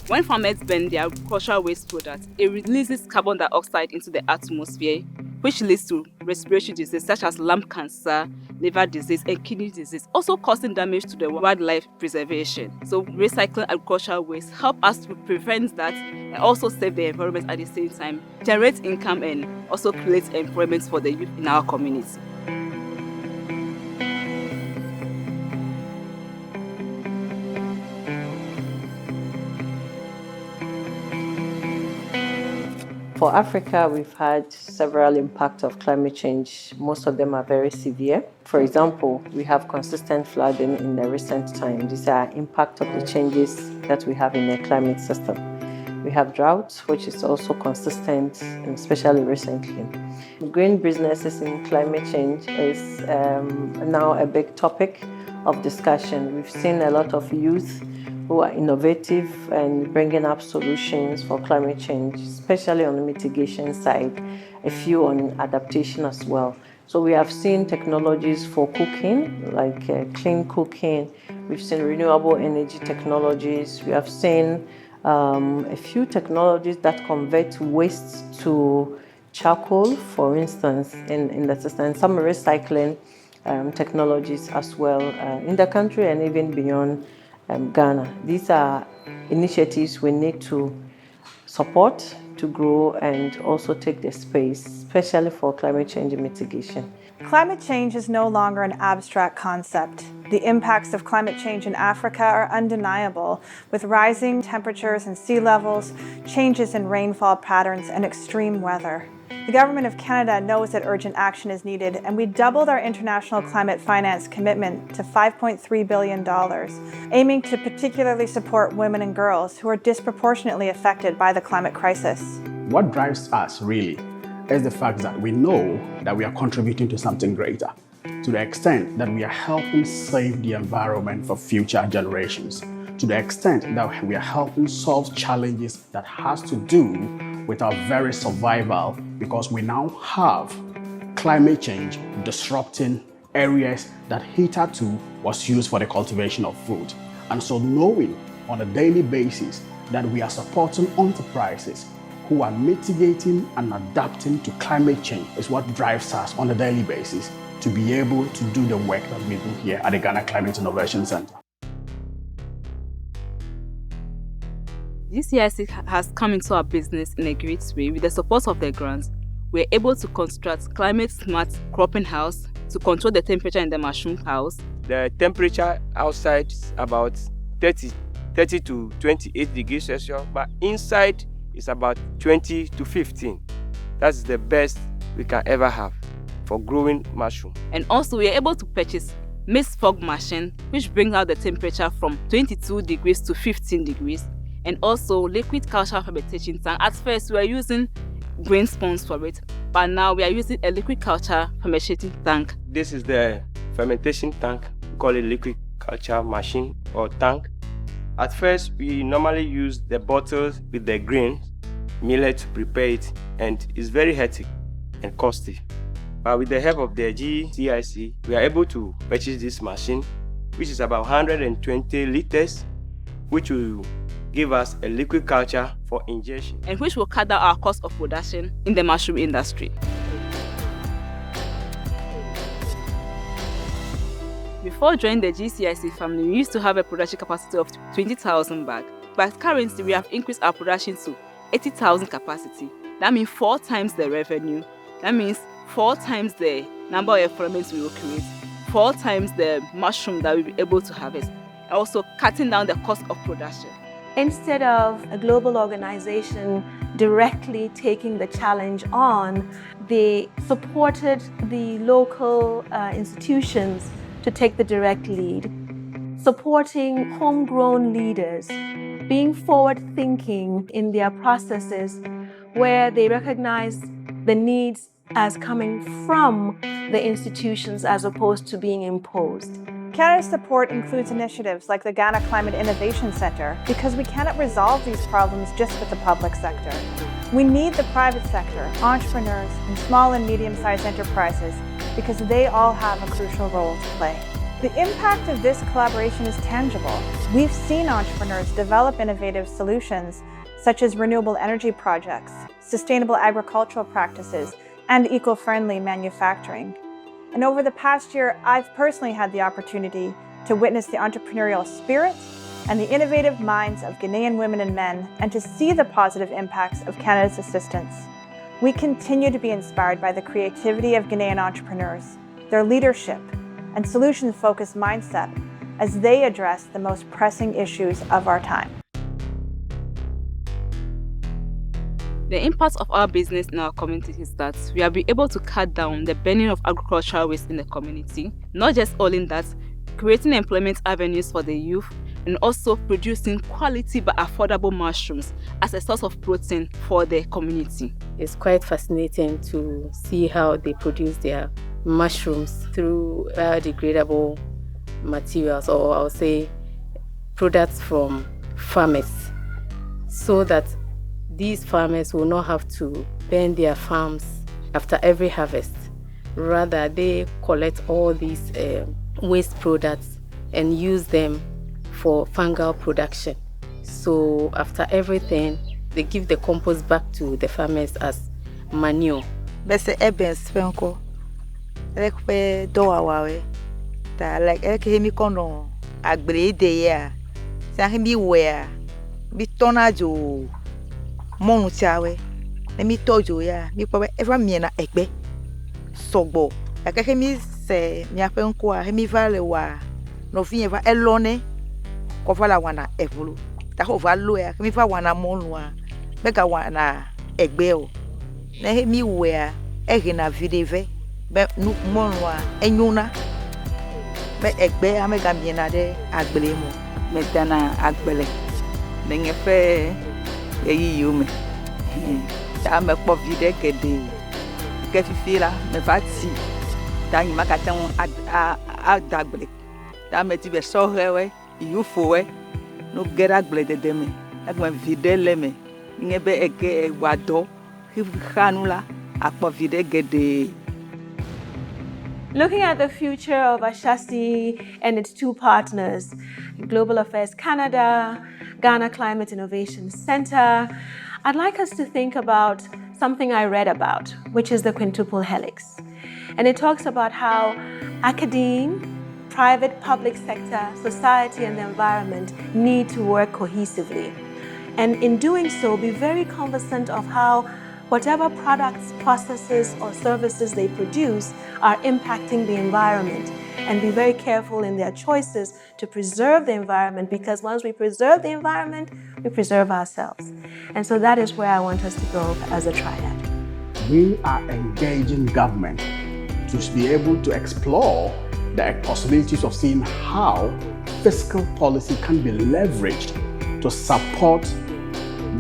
When farmers burn their agricultural waste products, it releases carbon dioxide into the atmosphere, which leads to respiratory diseases such as lung cancer, liver disease, and kidney disease, also causing damage to the wildlife preservation. So recycling agricultural waste help us to prevent that and also save the environment at the same time, generate income, and also create employment for the youth in our community. For Africa, we've had several impacts of climate change. Most of them are very severe. For example, we have consistent flooding in the recent time. These are impact of the changes that we have in the climate system. We have droughts, which is also consistent, and especially recently. Green businesses in climate change is now a big topic of discussion. We've seen a lot of youth who are innovative and bringing up solutions for climate change, especially on the mitigation side, a few on adaptation as well. So we have seen technologies for cooking, like clean cooking. We've seen renewable energy technologies. We have seen a few technologies that convert waste to charcoal, for instance, in the system, some recycling technologies as well in the country and even beyond Ghana. These are initiatives we need to support to grow and also take the space, especially for climate change mitigation. Climate change is no longer an abstract concept. The impacts of climate change in Africa are undeniable, with rising temperatures and sea levels, changes in rainfall patterns, and extreme weather. The Government of Canada knows that urgent action is needed, and we doubled our international climate finance commitment to $5.3 billion, aiming to particularly support women and girls who are disproportionately affected by the climate crisis. What drives us really is the fact that we know that we are contributing to something greater, to the extent that we are helping save the environment for future generations, to the extent that we are helping solve challenges that has to do with our very survival, because we now have climate change disrupting areas that hitherto was used for the cultivation of food. And so knowing on a daily basis that we are supporting enterprises who are mitigating and adapting to climate change is what drives us on a daily basis to be able to do the work that we do here at the Ghana Climate Innovation Center. GCIC has come into our business in a great way. With the support of the grants, we're able to construct climate-smart cropping house to control the temperature in the mushroom house. The temperature outside is about 30 to 28 degrees Celsius, but inside is about 20 to 15. That's the best we can ever have for growing mushroom. And also, we are able to purchase mist fog machine, which brings out the temperature from 22 degrees to 15 degrees. And also liquid culture fermentation tank. At first, we were using grain spawns for it, but now we are using a liquid culture fermentation tank. This is the fermentation tank. We call it liquid culture machine or tank. At first, we normally use the bottles with the grain, millet to prepare it, and it's very hectic and costly. But with the help of the GCIC, we are able to purchase this machine, which is about 120 liters, which will give us a liquid culture for ingestion, and which will cut down our cost of production in the mushroom industry. Before joining the GCIC family, we used to have a production capacity of 20,000 bags, but currently we have increased our production to 80,000 capacity. That means 4 times the revenue. That means 4 times the number of employments we will create, 4 times the mushroom that we'll be able to harvest, and also cutting down the cost of production. Instead of a global organization directly taking the challenge on, they supported the local institutions to take the direct lead, supporting homegrown leaders, being forward-thinking in their processes where they recognize the needs as coming from the institutions as opposed to being imposed. Canada's support includes initiatives like the Ghana Climate Innovation Center because we cannot resolve these problems just with the public sector. We need the private sector, entrepreneurs, and small and medium-sized enterprises because they all have a crucial role to play. The impact of this collaboration is tangible. We've seen entrepreneurs develop innovative solutions such as renewable energy projects, sustainable agricultural practices, and eco-friendly manufacturing. And over the past year, I've personally had the opportunity to witness the entrepreneurial spirit and the innovative minds of Ghanaian women and men, and to see the positive impacts of Canada's assistance. We continue to be inspired by the creativity of Ghanaian entrepreneurs, their leadership, and solution-focused mindset as they address the most pressing issues of our time. The impact of our business in our community is that we have been able to cut down the burning of agricultural waste in the community. Not just all in that, creating employment avenues for the youth, and also producing quality but affordable mushrooms as a source of protein for the community. It's quite fascinating to see how they produce their mushrooms through biodegradable materials, or I'll say products from farmers, so that these farmers will not have to burn their farms after every harvest. Rather, they collect all these waste products and use them for fungal production. So after everything, they give the compost back to the farmers as manure. Bese Ebenmms Fungi, like do awawe, ta like hemi kono agbre de ya, sa hemi wea, bi tonajo, monu chawe, hemi tojo ya, mi pa ever miena egbe, sogbo, like hemi se mi afenko hemi vale wa, no fi eva elone. Kovala wana evolu ta ho valo ya mi fa wana monwa mega wana egbeo na he mi we egina videve be nu monwa enyuna be egbe amega miena de agbele mo metana agbele nge fe eyi yume ta me po vide gede ke fifila me vati ta ni makatan a dagbele ta me ti be so rewe you for no get agble de deme agma videle me ngebe eke wado hanula akpo vide gede. Looking at the future of Ashasi and its two partners, Global Affairs Canada, Ghana Climate Innovation Center, I'd like us to think about something I read about, which is the quintuple helix. And it talks about how academe, private, public sector, society, and the environment need to work cohesively. And in doing so, be very cognizant of how whatever products, processes, or services they produce are impacting the environment, and be very careful in their choices to preserve the environment, because once we preserve the environment, we preserve ourselves. And so that is where I want us to go as a triad. We are engaging government to be able to explore the possibilities of seeing how fiscal policy can be leveraged to support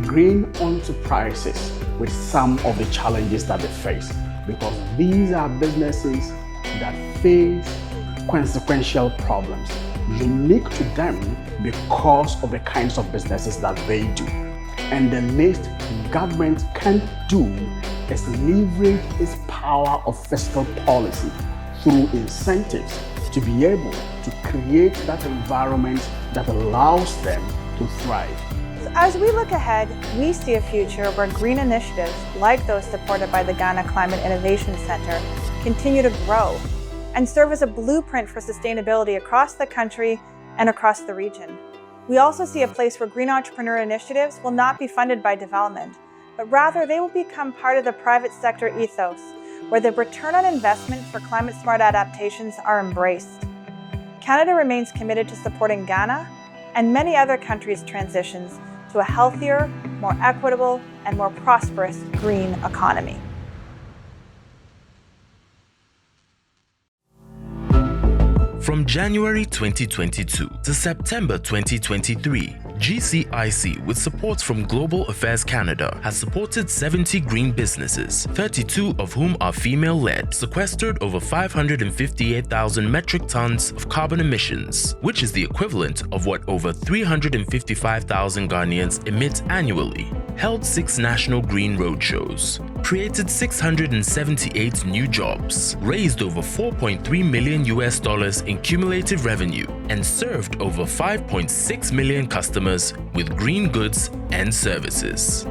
green enterprises with some of the challenges that they face, because these are businesses that face consequential problems unique to them because of the kinds of businesses that they do. And the least government can do is leverage its power of fiscal policy through incentives to be able to create that environment that allows them to thrive. As we look ahead, we see a future where green initiatives like those supported by the Ghana Climate Innovation Center continue to grow and serve as a blueprint for sustainability across the country and across the region. We also see a place where green entrepreneur initiatives will not be funded by development, but rather they will become part of the private sector ethos, where the return on investment for climate-smart adaptations are embraced. Canada remains committed to supporting Ghana and many other countries' transitions to a healthier, more equitable, and more prosperous green economy. From January 2022 to September 2023, GCIC, with support from Global Affairs Canada, has supported 70 green businesses, 32 of whom are female-led, sequestered over 558,000 metric tons of carbon emissions, which is the equivalent of what over 355,000 Ghanaians emit annually. held 6 national green roadshows, created 678 new jobs, raised over $4.3 million in cumulative revenue, and served over 5.6 million customers with green goods and services.